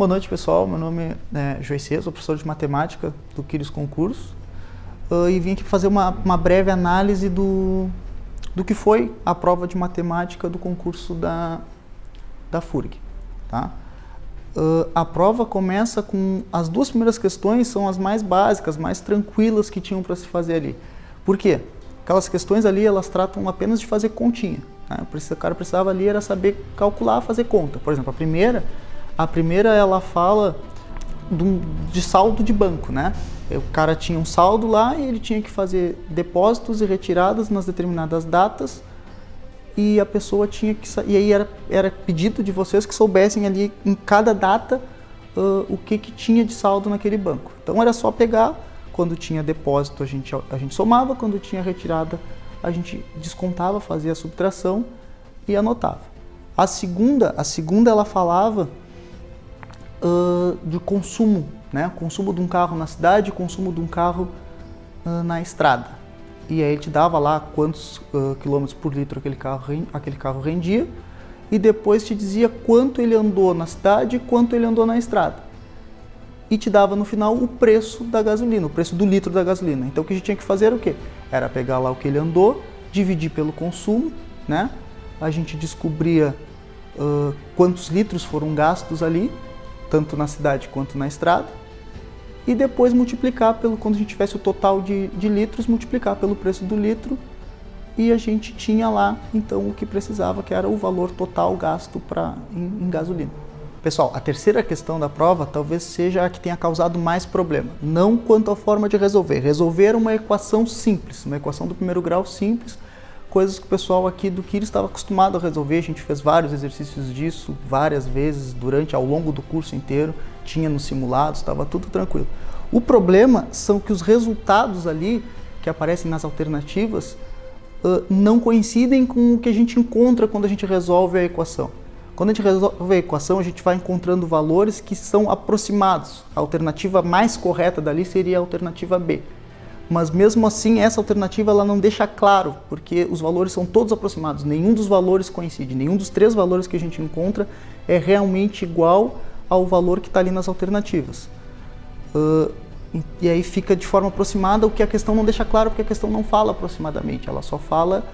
Boa noite, pessoal. Meu nome é Joicê, sou professor de matemática do Quiris Concurso e vim aqui fazer uma breve análise do que foi a prova de matemática do concurso da FURG. Tá? A prova começa com as duas primeiras questões, são as mais básicas, mais tranquilas que tinham para se fazer ali. Por quê? Aquelas questões ali, elas tratam apenas de fazer continha. Né? O cara precisava ali era saber calcular, fazer conta. Por exemplo, a primeira ela fala de saldo de banco, né? O cara tinha um saldo lá e ele tinha que fazer depósitos e retiradas nas determinadas datas e a pessoa tinha que... E aí era pedido de vocês que soubessem ali em cada data o que tinha de saldo naquele banco. Então era só pegar, quando tinha depósito a gente somava, quando tinha retirada a gente descontava, fazia a subtração e anotava. A segunda ela falava de consumo, né? Consumo de um carro na cidade, consumo de um carro na estrada. E aí ele te dava lá quantos quilômetros por litro aquele carro rendia e depois te dizia quanto ele andou na cidade e quanto ele andou na estrada. E te dava no final o preço da gasolina, o preço do litro da gasolina. Então o que a gente tinha que fazer era o quê? Era pegar lá o que ele andou, dividir pelo consumo, né? A gente descobria quantos litros foram gastos ali, tanto na cidade quanto na estrada, e depois multiplicar quando a gente tivesse o total de litros, multiplicar pelo preço do litro, e a gente tinha lá, então, o que precisava, que era o valor total gasto em gasolina. Pessoal, a terceira questão da prova talvez seja a que tenha causado mais problema, não quanto à forma de resolver. Resolver uma equação simples, uma equação do primeiro grau simples, coisas que o pessoal aqui do Quiris estava acostumado a resolver. A gente fez vários exercícios disso, várias vezes, ao longo do curso inteiro, tinha nos simulados, estava tudo tranquilo. O problema são que os resultados ali, que aparecem nas alternativas, não coincidem com o que a gente encontra quando a gente resolve a equação. Quando a gente resolve a equação, a gente vai encontrando valores que são aproximados. A alternativa mais correta dali seria a alternativa B. Mas mesmo assim, essa alternativa ela não deixa claro, porque os valores são todos aproximados, nenhum dos valores coincide, nenhum dos três valores que a gente encontra é realmente igual ao valor que está ali nas alternativas. E aí fica de forma aproximada, o que a questão não deixa claro, porque a questão não fala aproximadamente, ela só fala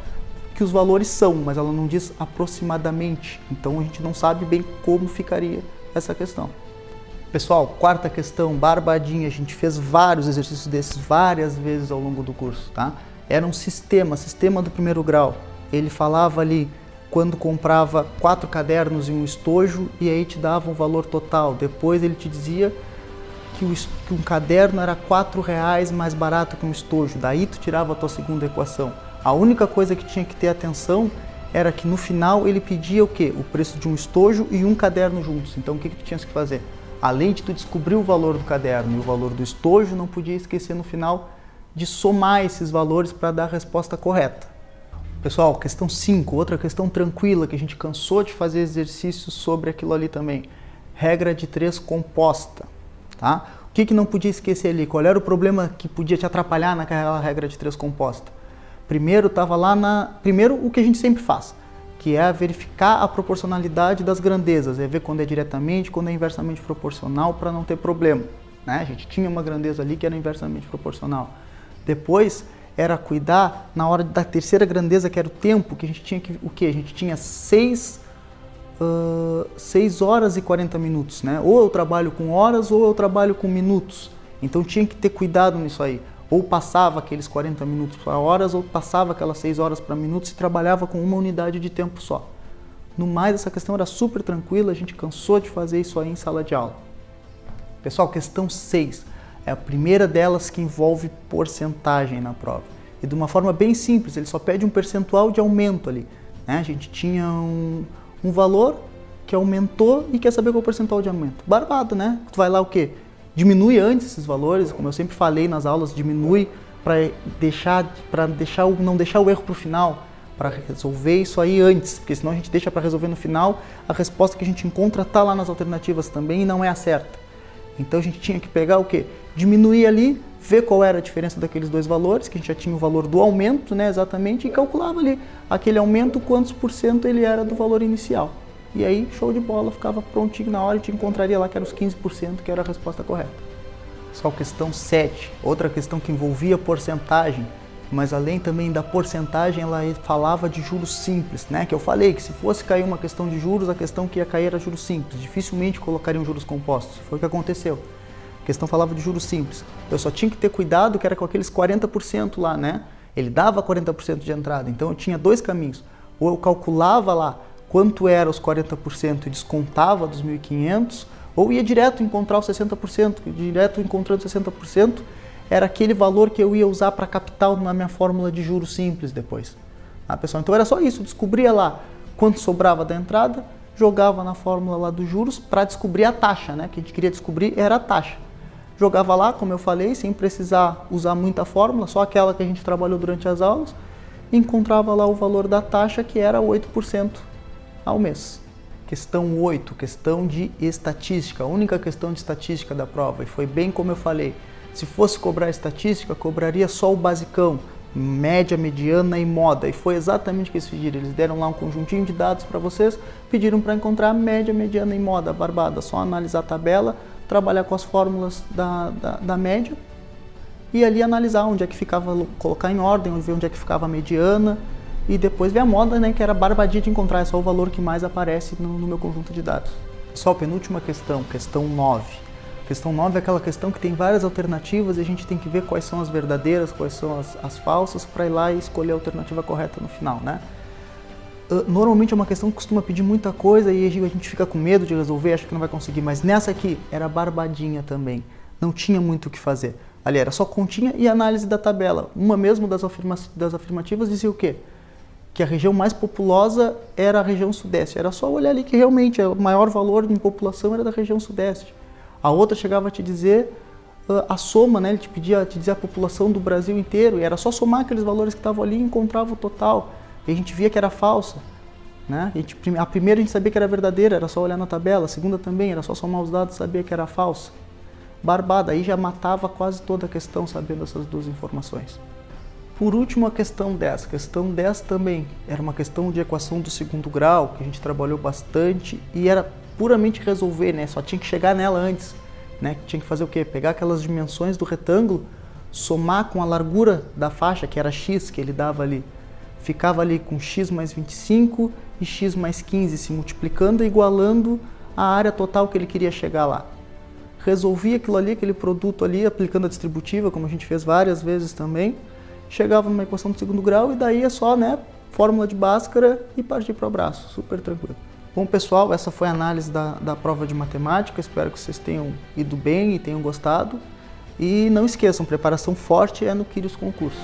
que os valores são, mas ela não diz aproximadamente, então a gente não sabe bem como ficaria essa questão. Pessoal, quarta questão, barbadinha, a gente fez vários exercícios desses várias vezes ao longo do curso, tá? Era um sistema do primeiro grau. Ele falava ali quando comprava 4 cadernos e um estojo e aí te dava um valor total. Depois ele te dizia que um caderno era R$4 mais barato que um estojo. Daí tu tirava a tua segunda equação. A única coisa que tinha que ter atenção era que no final ele pedia o quê? O preço de um estojo e um caderno juntos. Então o que tu tinhas que fazer? Além de tu descobrir o valor do caderno e o valor do estojo, não podia esquecer no final de somar esses valores para dar a resposta correta. Pessoal, questão 5, outra questão tranquila que a gente cansou de fazer exercícios sobre aquilo ali também. Regra de 3 composta. Tá? O que não podia esquecer ali? Qual era o problema que podia te atrapalhar naquela regra de 3 composta? Primeiro estava lá Primeiro o que a gente sempre faz, que é verificar a proporcionalidade das grandezas, é ver quando é diretamente, quando é inversamente proporcional, para não ter problema. Né? A gente tinha uma grandeza ali que era inversamente proporcional. Depois era cuidar na hora da terceira grandeza, que era o tempo, que a gente tinha o quê? A gente tinha 6 horas e 40 minutos. Né? Ou eu trabalho com horas ou eu trabalho com minutos. Então tinha que ter cuidado nisso aí. Ou passava aqueles 40 minutos para horas, ou passava aquelas 6 horas para minutos e trabalhava com uma unidade de tempo só. No mais, essa questão era super tranquila, a gente cansou de fazer isso aí em sala de aula. Pessoal, questão 6 é a primeira delas que envolve porcentagem na prova. E de uma forma bem simples, ele só pede um percentual de aumento ali. Né? A gente tinha um valor que aumentou e quer saber qual é o percentual de aumento. Barbado, né? Tu vai lá o quê? Diminui antes esses valores, como eu sempre falei nas aulas, diminui para não deixar o erro para o final, para resolver isso aí antes, porque senão a gente deixa para resolver no final, a resposta que a gente encontra está lá nas alternativas também e não é a certa. Então a gente tinha que pegar o quê? Diminuir ali, ver qual era a diferença daqueles dois valores, que a gente já tinha o valor do aumento, né, exatamente, e calculava ali aquele aumento, quantos por cento ele era do valor inicial. E aí, show de bola, ficava prontinho na hora e te encontraria lá que era os 15%, que era a resposta correta. Só questão 7, outra questão que envolvia porcentagem, mas além também da porcentagem, ela falava de juros simples, né? Que eu falei que se fosse cair uma questão de juros, a questão que ia cair era juros simples, dificilmente colocariam juros compostos, foi o que aconteceu. A questão falava de juros simples. Eu só tinha que ter cuidado que era com aqueles 40% lá, né? Ele dava 40% de entrada, então eu tinha dois caminhos. Ou eu calculava lá quanto era os 40% e descontava dos 1.500, ou ia direto encontrar os 60%, direto encontrando 60%, era aquele valor que eu ia usar para capital na minha fórmula de juros simples depois. Ah, pessoal, então era só isso, descobria lá quanto sobrava da entrada, jogava na fórmula lá dos juros para descobrir a taxa, né? O que a gente queria descobrir era a taxa. Jogava lá, como eu falei, sem precisar usar muita fórmula, só aquela que a gente trabalhou durante as aulas, e encontrava lá o valor da taxa, que era 8% ao mês. Questão 8, questão de estatística, a única questão de estatística da prova, e foi bem como eu falei, se fosse cobrar estatística, cobraria só o basicão, média, mediana e moda, e foi exatamente o que eles pediram, eles deram lá um conjuntinho de dados para vocês, pediram para encontrar média, mediana e moda, barbada, só analisar a tabela, trabalhar com as fórmulas da média, e ali analisar onde é que ficava, colocar em ordem, ver onde é que ficava a mediana, e depois ver a moda, né, que era barbadinha de encontrar, é só o valor que mais aparece no meu conjunto de dados. Pessoal, penúltima questão, questão 9. Questão 9 é aquela questão que tem várias alternativas e a gente tem que ver quais são as verdadeiras, quais são as falsas, para ir lá e escolher a alternativa correta no final, né? Normalmente é uma questão que costuma pedir muita coisa e a gente fica com medo de resolver, acha que não vai conseguir, mas nessa aqui era barbadinha também, não tinha muito o que fazer. Ali era só continha e análise da tabela. Uma mesmo das afirmativas dizia o quê? Que a região mais populosa era a região sudeste. Era só olhar ali que realmente o maior valor em população era da região sudeste. A outra chegava a te dizer a soma, né? Ele te dizia a população do Brasil inteiro, e era só somar aqueles valores que estavam ali e encontrava o total. E a gente via que era falsa, né? A primeira a gente sabia que era verdadeira, era só olhar na tabela. A segunda também, era só somar os dados e sabia que era falsa. Barbada, aí já matava quase toda a questão sabendo essas duas informações. Por último, a questão 10. A questão 10 também era uma questão de equação do segundo grau, que a gente trabalhou bastante e era puramente resolver, né? Só tinha que chegar nela antes, né? Tinha que fazer o quê? Pegar aquelas dimensões do retângulo, somar com a largura da faixa, que era x que ele dava ali. Ficava ali com x mais 25 e x mais 15 se multiplicando e igualando a área total que ele queria chegar lá. Resolvia aquilo ali, aquele produto ali, aplicando a distributiva, como a gente fez várias vezes também. Chegava numa equação do segundo grau e daí é só, né, fórmula de Bhaskara e partir para o abraço, super tranquilo. Bom, pessoal, essa foi a análise da prova de matemática, espero que vocês tenham ido bem e tenham gostado. E não esqueçam, preparação forte é no Quírios Concurso.